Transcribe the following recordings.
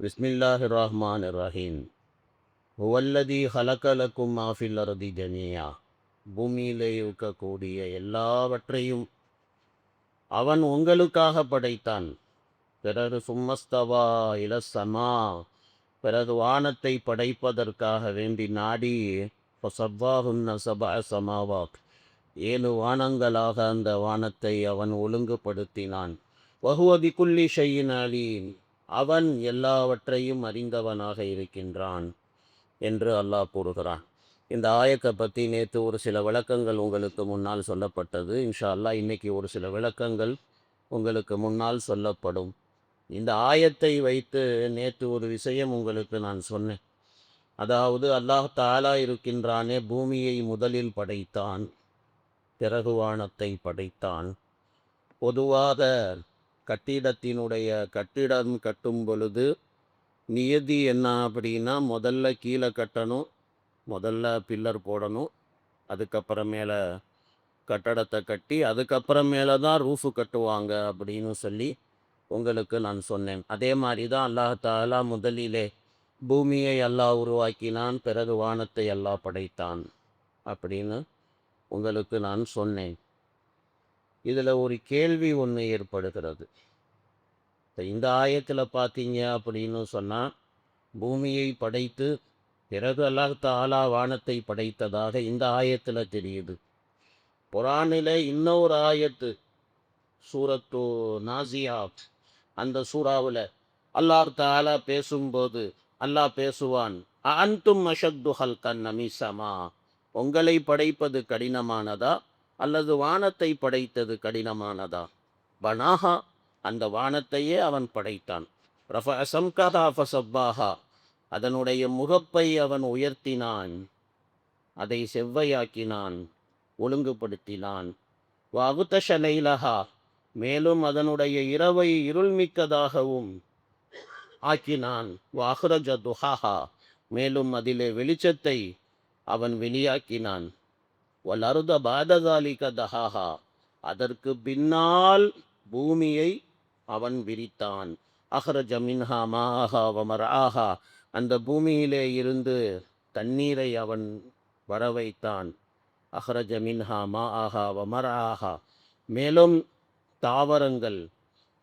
பிஸ்மில்லாஹிர் ரஹ்மானிர் ரஹீம். ஹுவல்லதி ஹலகலக்கும் மாஃபில் அர்தி ஜமீஆ. பூமியிலே இருக்கக்கூடிய எல்லாவற்றையும் அவன் உங்களுக்காக படைத்தான். பிறகு சும்மஸ்தவா இலசமா, பிறகு வானத்தை படைப்பதற்காக வேண்டி நாடி ஃபஸவ்வாஹுன்ன சபஅ சமாவாத், 7 வானங்களாக அந்த வானத்தை அவன் ஒழுங்குபடுத்தினான். வஹுவ பிகுல்லி ஷைஇன் அலீம், அவன் எல்லாவற்றையும் அறிந்தவனாக இருக்கின்றான் என்று அல்லாஹ் கூறுகிறான். இந்த ஆயத்தை பற்றி நேற்று ஒரு சில விளக்கங்கள் உங்களுக்கு முன்னால் சொல்லப்பட்டது. இன்ஷா அல்லாஹ் இன்னைக்கு ஒரு சில விளக்கங்கள் உங்களுக்கு முன்னால் சொல்லப்படும். இந்த ஆயத்தை வைத்து நேற்று ஒரு விஷயம் உங்களுக்கு நான் சொன்னேன். அதாவது அல்லாஹ் தாலா இருக்கின்றானே, பூமியை முதலில் படைத்தான், பிறகு வானத்தை படைத்தான். பொதுவாக கட்டிடம் கட்டும் பொழுது நியதி என்ன அப்படின்னா, முதல்ல கீழே கட்டணும், முதல்ல பில்லர் போடணும், அதுக்கப்புறமேல கட்டடத்தை கட்டி அதுக்கப்புறமேல தான் ரூஃபு கட்டுவாங்க அப்படின்னு சொல்லி உங்களுக்கு நான் சொன்னேன். அதே மாதிரி தான் அல்லாஹ் தாலா முதலிலே பூமியை அல்லாஹ் உருவாக்கினான், பிறகு வானத்தை அல்லாஹ் படைத்தான் அப்படின்னு உங்களுக்கு நான் சொன்னேன். இதில் ஒரு கேள்வி ஒன்று ஏற்படுகிறது. இந்த ஆயத்தில் பார்த்தீங்க அப்படின்னு சொன்னால், பூமியை படைத்து பிறகு அல்லாஹ் தாலா வானத்தை படைத்ததாக இந்த ஆயத்தில் தெரியுது. குரானில் இன்னொரு ஆயத்து, சூரத்து நாசியாத், அந்த சூறாவில் அல்லாஹ் தாலா பேசும்போது அல்லாஹ் பேசுவான், அன்தும் அஷத்து ஹல்கன் நமிசமா, உங்களை படைப்பது கடினமானதா அல்லது வானத்தை படைத்தது கடினமானதா? பனாஹா, அந்த வானத்தையே அவன் படைத்தான். ரஃப சம்கதா ஃபஸப்பாஹா, அதனுடைய முகப்பை அவன் உயர்த்தினான், அதை செவ்வையாக்கினான், ஒழுங்குபடுத்தினான். வகுதஷ லைலஹா, மேலும் அதனுடைய இரவை இருள்மிக்கதாகவும் ஆக்கினான். வாஹ்ரஜ துஹாஹா, மேலும் அதிலே வெளிச்சத்தை அவன் வெளியாக்கினான். வல் அருத பாததாலிக தஹாஹா, அதற்கு பின்னால் பூமியை அவன் விரித்தான். அஹ்ரஜ மின்ஹா மாஹா வமர்ஆஹா, அந்த பூமியிலே இருந்து தண்ணீரை அவன் வரவைத்தான். அஹ்ரஜ மின்ஹா மாஆஹா வமர்ஆஹா, மேலும் தாவரங்கள்,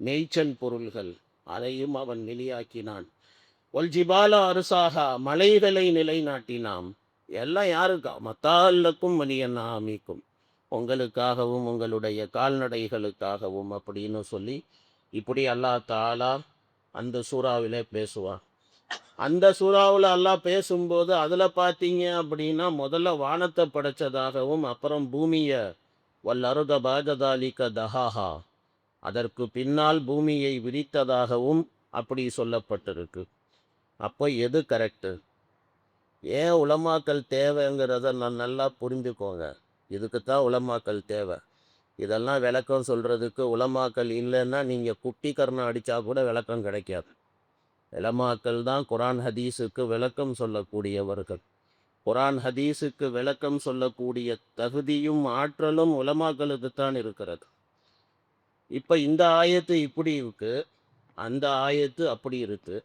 மேய்ச்சல் பொருள்கள் அதையும் அவன் வெளியாக்கினான். ஒல் ஜிபால அருசாகா, மலைகளை நிலைநாட்டினாம். எல்லாம் யாருக்கா? மத்தால்லக்கும் வலியன் ஆமிக்கும், உங்களுக்காகவும் உங்களுடைய கால்நடைகளுக்காகவும் அப்படின்னு சொல்லி இப்படி அல்லாஹ் தாலா அந்த சூறாவிலே பேசுவான். அந்த சூறாவில் அல்லாஹ் பேசும்போது அதில் பார்த்தீங்க அப்படின்னா, முதல்ல வானத்தை படைச்சதாகவும் அப்புறம் பூமியை வல் அருத பாஜதாலிக்க தஹாஹா, அதற்கு பின்னால் பூமியை விரித்ததாகவும் அப்படி சொல்லப்பட்டிருக்கு. அப்போ எது கரெக்டு? ஏன் உலமாக்கல் தேவைங்கிறத நான் நல்லா புரிஞ்சுக்கோங்க. இதுக்குத்தான் உலமாக்கல் தேவை. இதெல்லாம் விளக்கம் சொல்கிறதுக்கு உலமாக்கல் இல்லைன்னா நீங்கள் குட்டி கர்ணம் அடித்தா கூட விளக்கம் கிடைக்காது. உலமாக்கல் தான் குரான் ஹதீஸுக்கு விளக்கம் சொல்லக்கூடியவர்கள். குரான் ஹதீஸுக்கு விளக்கம் சொல்லக்கூடிய தகுதியும் ஆற்றலும் உலமாக்களுக்குத்தான் இருக்கிறது. இப்போ இந்த ஆயத்து இப்படி இருக்கு, அந்த ஆயத்து அப்படி இருக்கு.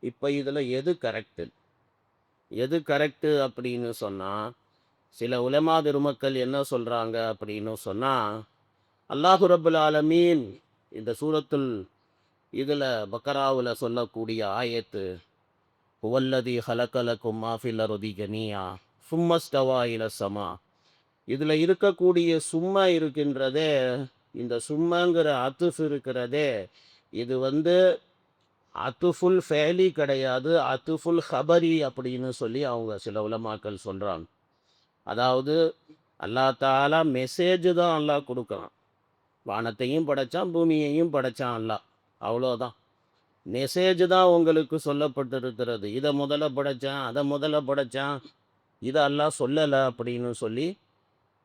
இப்போ இதில் எது கரெக்டு அப்படின்னு சொன்னால், சில உலமா பெருமக்கள் என்ன சொல்கிறாங்க அப்படின்னு சொன்னால், அல்லாஹு ரப்புல் ஆலமீன் இந்த சூரத்துல் இதில் பக்கராவில் சொல்லக்கூடிய ஆயத்து, ஹுவல்லதி ஹலகலக்கும் மாஃபில் அர்தி ஜமீஆ சும்மஸ்தவா இல ஸமா, இதில் இருக்கக்கூடிய சும்மா இருக்கின்றதே, இந்த சும்மாங்கிற அத்துஃப் இருக்கிறதே, இது அத்துஃபுல் ஃபேலி கிடையாது, அத்துஃபுல் ஹபரி அப்படின்னு சொல்லி அவங்க சில உலமாக்கள் சொல்கிறாங்க. அதாவது அல்லாஹ் தாலா மெசேஜ் தான் அல்லாஹ் கொடுக்குறான். வானத்தையும் படைச்சான், பூமியையும் படைச்சான் அல்லாஹ், அவ்வளோதான். மெசேஜ் தான் உங்களுக்கு சொல்லப்பட்டிருக்கிறது. இதை முதல்ல படைச்சான், அதை முதல்ல படைச்சான், இதை அல்லாஹ் சொல்லலை அப்படின்னு சொல்லி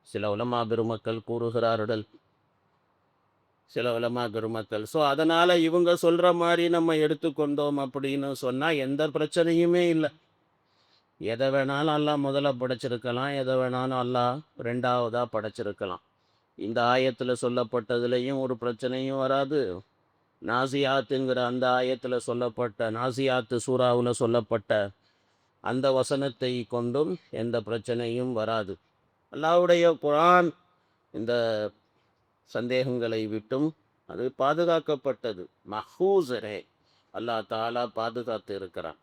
சில உலமா பெருமக்கள் கூறுகிறார்கள். சில உலமா பெருமக்கள். ஸோ அதனால் இவங்க சொல்கிற மாதிரி நம்ம எடுத்துக்கொண்டோம் அப்படின்னு சொன்னால் எந்த பிரச்சனையுமே இல்லை. எதை வேணாலும் அல்லாஹ் முதல்ல படைச்சிருக்கலாம், எதை வேணாலும் அல்லாஹ் ரெண்டாவதாக படைச்சிருக்கலாம். இந்த ஆயத்தில் சொல்லப்பட்டதுலேயும் ஒரு பிரச்சனையும் வராது, நாசியாத்துங்கிற அந்த ஆயத்தில் சொல்லப்பட்ட நாசியாத்து சூறாவில் சொல்லப்பட்ட அந்த வசனத்தை கொண்டும் எந்த பிரச்சனையும் வராது. அல்லாஹ்வுடைய குர்ஆன் இந்த சந்தேகங்களை விட்டும் அது பாதுகாக்கப்பட்டது. மஹ்ஃபூஸரே அல்லாஹ் தாலா பாதுகாத்து இருக்கிறான்.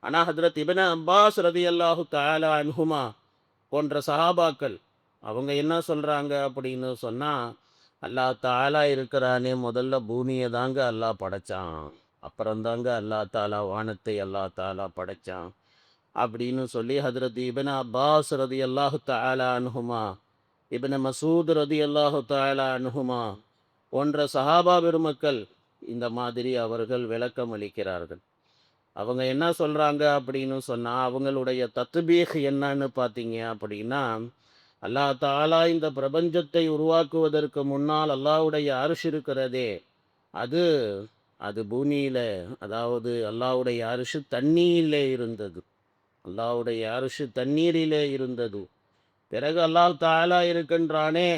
ஆனால் ஹஜ்ரத் இப்னு அப்பாஸ் ரலியல்லாஹு தஆலா அன்ஹுமா போன்ற சஹாபாக்கள் அவங்க என்ன சொல்கிறாங்க அப்படின்னு சொன்னால், அல்லாஹ் தாலா இருக்கிறானே முதல்ல பூமியை தாங்க அல்லாஹ் படைச்சான், அப்புறம்தாங்க அல்லாஹ் தாலா வானத்தை அல்லாஹ் தாலா படைச்சான் அப்படின்னு சொல்லி ஹஜ்ரத் இப்னு அப்பாஸ் ரலியல்லாஹு தஆலா அன்ஹுமா, இப்னு மசூத் ரலியல்லாஹு தஆலா அன்ஹுமா போன்ற சஹாபா பெருமக்கள் இந்த மாதிரி அவர்கள் விளக்கம் அளிக்கிறார்கள். அவங்க என்ன சொல்கிறாங்க அப்படின்னு சொன்னால், அவங்களுடைய தத்பீக் என்னன்னு பார்த்தீங்க அப்படின்னா, அல்லாஹ் தாலா இந்த பிரபஞ்சத்தை உருவாக்குவதற்கு முன்னால் அல்லாஹ்வுடைய அர்ஷ் இருக்கிறதே, அது அது பூமியில், அதாவது அல்லாஹ்வுடைய அர்ஷ் தண்ணீரிலே இருந்தது. அல்லாஹ்வுடைய அர்ஷ் தண்ணீரிலே இருந்தது. பிறகு அல்லாஹ் தாலா இருக்கின்றானே,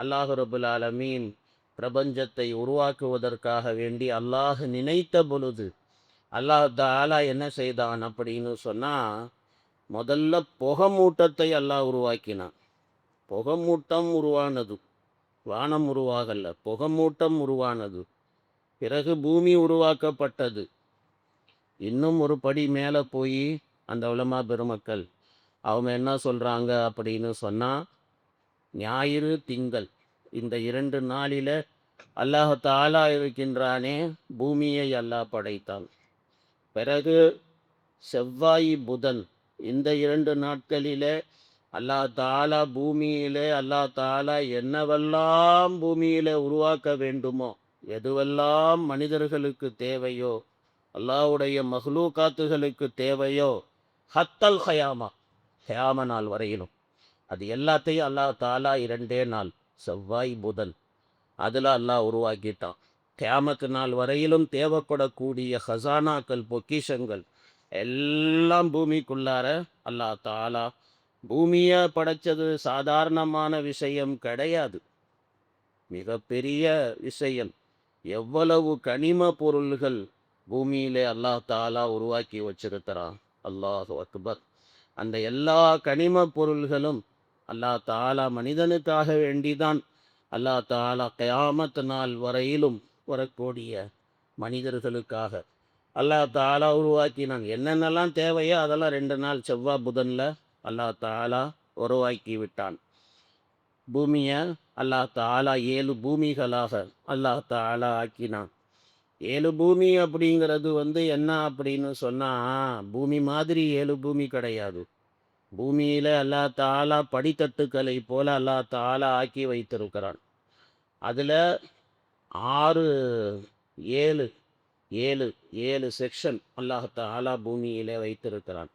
அல்லாஹ் ரபுல் ஆலமீன் பிரபஞ்சத்தை உருவாக்குவதற்காக வேண்டி அல்லாஹ் நினைத்த பொழுது அல்லாஹ் தாலா என்ன செய்தான் அப்படின்னு சொன்னால், முதல்ல புகமூட்டத்தை அல்லாஹ் உருவாக்கினான். புகமூட்டம் உருவானது, வானம் உருவாகல, புகமூட்டம் உருவானது. பிறகு பூமி உருவாக்கப்பட்டது. இன்னும் ஒரு படி மேலே போய் அந்த உலமா பெருமக்கள் அவங்க என்ன சொல்கிறாங்க அப்படின்னு சொன்னால், ஞாயிறு திங்கள் இந்த 2 நாளில் அல்லாஹ் தாலா இருக்கின்றானே, பூமியை அல்லாஹ் படைத்தான். பிறகு செவ்வாய் புதன் இந்த 2 நாட்களிலே அல்லாஹ் தாலா பூமியிலே அல்லாஹ் தாலா என்னவெல்லாம் பூமியிலே உருவாக்க வேண்டுமோ, எதுவெல்லாம் மனிதர்களுக்கு தேவையோ, அல்லாஹ்வுடைய மஹ்லூகாத்துகளுக்கு தேவையோ, ஹத்தல் ஹயாமா, ஹயாம நாள் வரையிலும் அது எல்லாத்தையும் அல்லாஹ் தாலா 2 நாள் செவ்வாய் புதன் அதில் அல்லாஹ் உருவாக்கிட்டான். கியாமத்து நாள் வரையிலும் தேவைப்படக்கூடிய ஹசானாக்கள், பொக்கிஷங்கள் எல்லாம் பூமிக்குள்ளார அல்லாஹ் தாலா பூமியை படைச்சது சாதாரணமான விஷயம் கிடையாது, மிகப்பெரிய விஷயம். எவ்வளவு கனிம பொருள்கள் பூமியிலே அல்லாஹ் தாலா உருவாக்கி வச்சிருக்கிறான். அல்லாஹ் அக்பர். அந்த எல்லா கனிம பொருள்களும் அல்லாஹ் தாலா மனிதனுக்காக வேண்டிதான் அல்லாஹ் தாலா கியாமத் நாள் வரையிலும் வரக்கூடிய மனிதர்களுக்காக அல்லாஹ் தாலா உருவாக்கினான். என்னென்னலாம் தேவையோ அதெல்லாம் 2 நாள் செவ்வாய் புதனில் அல்லாஹ் தாலா உருவாக்கி விட்டான். பூமியை அல்லாஹ் தாலா 7 பூமிகளாக அல்லாஹ் தாலா ஆக்கினான். 7 பூமி அப்படிங்கிறது என்ன அப்படின்னு சொன்னால், பூமி மாதிரி 7 பூமி கிடையாது. பூமியில் அல்லாஹ் தாலா படித்தட்டுக்களை போல அல்லாஹ் தாலா ஆக்கி வைத்திருக்கிறான். அதில் 6 7 7 7 செக்ஷன் அல்லாஹ் தாலா பூமியிலே வைத்திருக்கிறான்.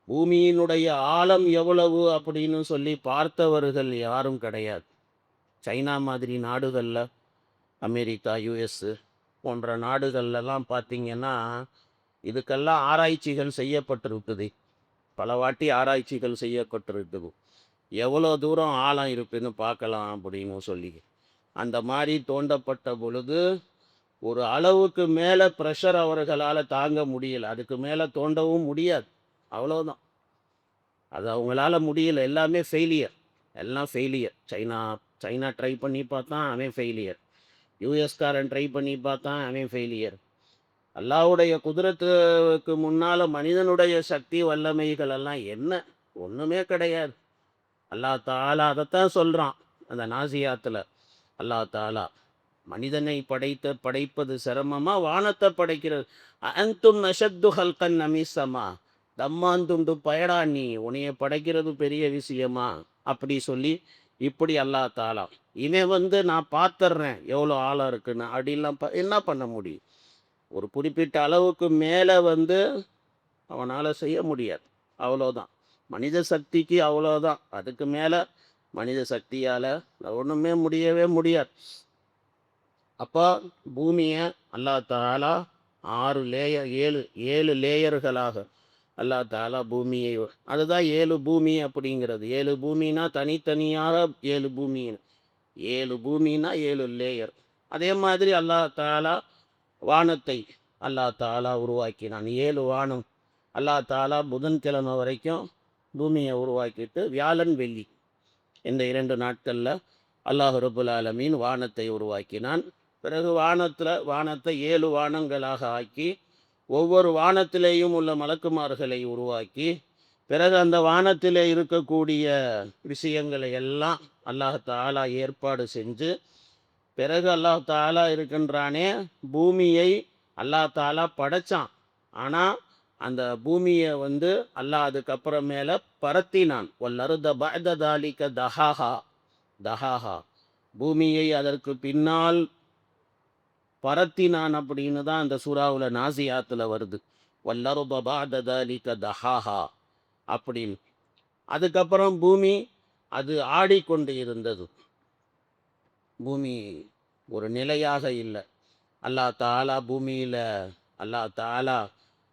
பூமியினுடைய ஆழம் எவ்வளவு அப்படின்னு சொல்லி பார்த்தவர்கள் யாரும் கிடையாது. சைனா மாதிரி நாடுகளில், அமெரிக்கா, யுஎஸ் போன்ற நாடுகள்லாம் பார்த்திங்கன்னா இதுக்கெல்லாம் ஆராய்ச்சிகள் செய்யப்பட்டிருக்குது. பல வாட்டி ஆராய்ச்சிகள் செய்யப்பட்டிருக்குது. எவ்வளோ தூரம் ஆழம் இருக்குன்னு பார்க்கலாம் அப்படின்னு சொல்லி. அந்த மாதிரி தோண்டப்பட்ட பொழுது ஒரு அளவுக்கு மேலே ப்ரெஷர் அவர்களால் தாங்க முடியல. அதுக்கு மேலே தோண்டவும் முடியாது, அவ்வளோதான். அது அவங்களால முடியல. எல்லாமே ஃபெயிலியர், எல்லாம் ஃபெயிலியர். சைனா ட்ரை பண்ணி பார்த்தான், அவன் ஃபெயிலியர். யூஎஸ்காரன் ட்ரை பண்ணி பார்த்தான், அவன் ஃபெயிலியர். அல்லாஹ்வுடைய குதிரத்துக்கு முன்னால் மனிதனுடைய சக்தி வல்லமைகள் எல்லாம் என்ன, ஒன்றுமே கிடையாது. அல்லாஹ் தாலா அதைத்தான் சொல்கிறான் அந்த நாசியாத்தில். அல்லாஹ் தாலா மனிதனை படைப்பது சிரமமா, வானத்தை படைக்கிறது. அன்தும் நஷத்து ஹல்கன் நமிசமா, தம்மாந்துண்டு பயடா நீ, உன்னைய படைக்கிறது பெரிய விஷயமா அப்படி சொல்லி இப்படி அல்லாஹ் தாலா இவன் நான் பார்த்துட்றேன் எவ்வளோ ஆழம் இருக்குன்னு அப்படின்லாம் என்ன பண்ண முடியும்? ஒரு குறிப்பிட்ட அளவுக்கு மேலே அவனால் செய்ய முடியாது, அவ்வளோதான். மனித சக்திக்கு அவ்வளோதான். அதுக்கு மேலே மனித சக்தியால் ஒன்றுமே முடியவே முடியாது. அப்போ பூமியை அல்லாஹ் தாலா 6 லேயர் 7 லேயர்களாக அல்லாஹ் தாலா பூமியை, அதுதான் 7 பூமி அப்படிங்கிறது. 7 பூமினா தனித்தனியாக 7 பூமி, 7 பூமினா 7 லேயர். அதே மாதிரி அல்லாஹ் தாலா வானத்தை அல்லாஹ் தாலா உருவாக்கினான். 7 வானம் அல்லாஹ் தாலா புதன்கிழமை வரைக்கும் பூமியை உருவாக்கிட்டு வியாழன் வெள்ளி இந்த 2 நாட்களில் அல்லாஹ் ரப்புல் ஆலமீன் வானத்தை உருவாக்கினான். பிறகு வானத்தை 7 வானங்களாக ஆக்கி ஒவ்வொரு வானத்திலேயும் உள்ள மலக்குமார்களை உருவாக்கி பிறகு அந்த வானத்திலே இருக்கக்கூடிய விஷயங்களை எல்லாம் அல்லாஹ் தாலா ஏற்பாடு செஞ்சு பிறகு அல்லாஹ் தாலா இருக்கின்றானே பூமியை அல்லாஹ் தாலா படைச்சான். ஆனால் அந்த பூமியை அல்லாஹ் அதுக்கப்புறம் மேலே பரத்தினான். வல்லருத பஅத தாலிக தஹாஹா தஹாஹா பூமியை அதற்கு பின்னால் பரத்தினான் அப்படின்னு தான் அந்த சூறாவில் நாசியாத்தில் வருது. வல்லருத பஅத தாலிக தஹாஹா அப்படின்னு. அதுக்கப்புறம் பூமி அது ஆடிக்கொண்டு இருந்தது. பூமி ஒரு நிலையாக இல்லை. அல்லாஹ் தாலா பூமியில் அல்லாஹ் தாலா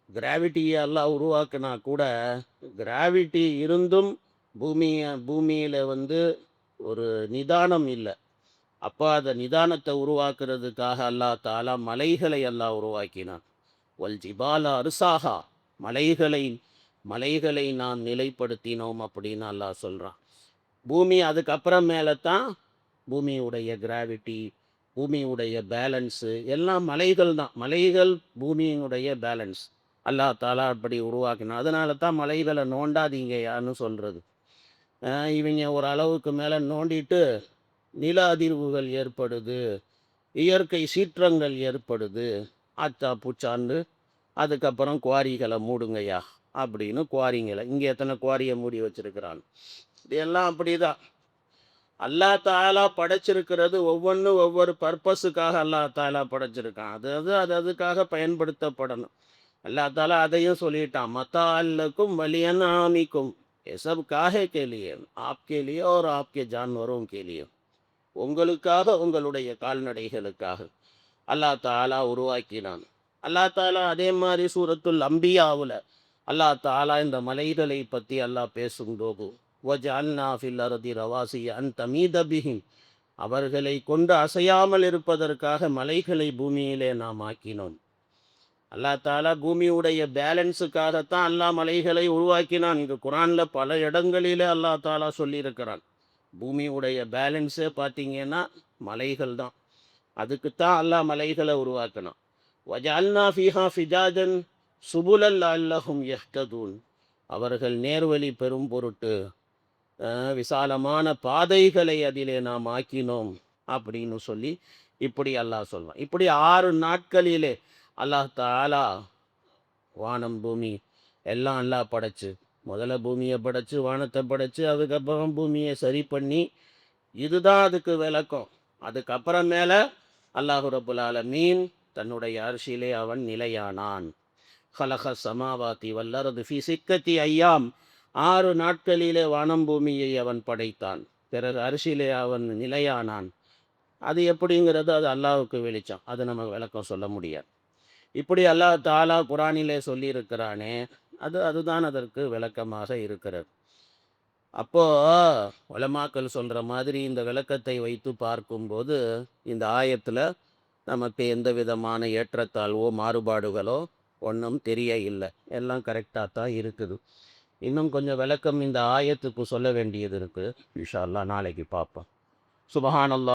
கிராவிட்டியை எல்லாம் உருவாக்குனா கூட கிராவிட்டி இருந்தும் பூமியில் ஒரு நிதானம் இல்லை. அப்போ அந்த நிதானத்தை உருவாக்குறதுக்காக அல்லாஹ் தாலா மலைகளை எல்லாம் உருவாக்கினான். வல் ஜிபால அருசாகா மலைகளை நாம் நிலைப்படுத்தினோம் அப்படின்னு அல்லாஹ் சொல்கிறான். பூமி அதுக்கப்புறம் மேலே தான் பூமியுடைய கிராவிட்டி, பூமியுடைய பேலன்ஸு எல்லாம் மலைகள் தான். மலைகள் பூமியினுடைய பேலன்ஸ் அல்லாஹ் தாலா அப்படி உருவாக்கினான். அதனால தான் மலைகளை நோண்டாதீங்க யான்னு சொல்கிறது. இவங்க ஒரு அளவுக்கு மேலே நோண்டிட்டு நில அதிர்வுகள் ஏற்படுது, இயற்கை சீற்றங்கள் ஏற்படுது, ஆச்சா பூச்சான்னு அதுக்கப்புறம் குவாரிகளை மூடுங்கய்யா அப்படின்னு குவாரிங்களை இங்கே எத்தனை குவாரியை மூடி வச்சிருக்கிறான். இதெல்லாம் அப்படிதான். அல்லாஹ் தாலா படைச்சிருக்கிறது ஒவ்வொன்றும் ஒவ்வொரு பர்பஸுக்காக அல்லாஹ் தாலா படைச்சிருக்கான். அது அதுக்காக பயன்படுத்தப்படணும். अल्लाह ताला அதையும் சொல்லிட்டான். மத்தா அல்லக்கும் வலியன் ஆமிக்கும் ये सब काहे के लिए आपके लिए और आपके जानवरों के लिए உங்களுக்காக உங்களுடைய கால்நடைகளுக்காக அல்லாஹ் தாலா உருவாக்கினான். அல்லாஹ் தாலா அதே மாதிரி சூரத்துல் அம்பியாவில் அல்லாஹ் தாலா இந்த மலைகளை பற்றி அல்லாஹ் பேசும்போது வஜஅல்னா ஃபில் அர்தி ரவாசிய அன் தமீத பிஹிம் அவர்களை கொண்டு அசையாமல் இருப்பதற்காக மலைகளை பூமியிலே நாம் ஆக்கினோம். அல்லாஹ் தாலா பூமியுடைய பேலன்ஸுக்காகத்தான் அல்லாஹ் மலைகளை உருவாக்கினான். இங்கு குரானில் பல இடங்களிலே அல்லாஹ் தாலா சொல்லியிருக்கிறான். பூமியுடைய பேலன்ஸே பார்த்தீங்கன்னா மலைகள் தான். அதுக்குத்தான் அல்லாஹ் மலைகளை உருவாக்கினான். வஜஅல்னா ஃபீஹா ஃபிஜாஜன் சுபுலல் லஅல்லஹும் யஹ்ததூன் அவர்கள் நேர்வழி பெறும் பொருட்டு விசாலமான பாதைகளை அதிலே நாம் ஆக்கினோம் அப்படின்னு சொல்லி இப்படி அல்லாஹ் சொல்வான். இப்படி 6 நாட்களிலே அல்லாஹ் தாலா வானம் பூமி எல்லாம் அல்லாஹ் படைச்சு முதல்ல பூமியை படைச்சு வானத்தை படைச்சு அதுக்கப்புறம் பூமியை சரி பண்ணி இதுதான் அதுக்கு விளக்கம். அதுக்கப்புறம் மேலே அல்லாஹு ரப்புல் ஆலமீன் தன்னுடைய அரிசியிலே அவன் நிலையானான். ஹலக சமாவாத்தி வல்லரது ஃபி சிக்கத்தி ஐயாம் 6 நாட்களிலே வானம் பூமியை அவன் படைத்தான். பிறகு அரிசியிலே அவன் நிலையானான். அது எப்படிங்கிறது அது அல்லாஹுக்கு வெளிச்சம். அது நம்ம விளக்கம் சொல்ல முடியாது. இப்படி அல்லாஹ் தாலா குரானிலே சொல்லியிருக்கிறானே அதுதான் அதற்கு விளக்கமாக இருக்கிறது. அப்போது உலமாக்கள் சொல்கிற மாதிரி இந்த விளக்கத்தை வைத்து பார்க்கும்போது இந்த ஆயத்தில் நமக்கு எந்த விதமான ஏற்றத்தாழ்வோ மாறுபாடுகளோ ஒன்றும் தெரிய இல்லை. எல்லாம் கரெக்டாக தான் இருக்குது. இன்னும் கொஞ்சம் விளக்கம் இந்த ஆயத்துக்கு சொல்ல வேண்டியது இருக்குது. இன்ஷா அல்லாஹ் நாளைக்கு பார்ப்போம். சுபஹானல்லாஹ்.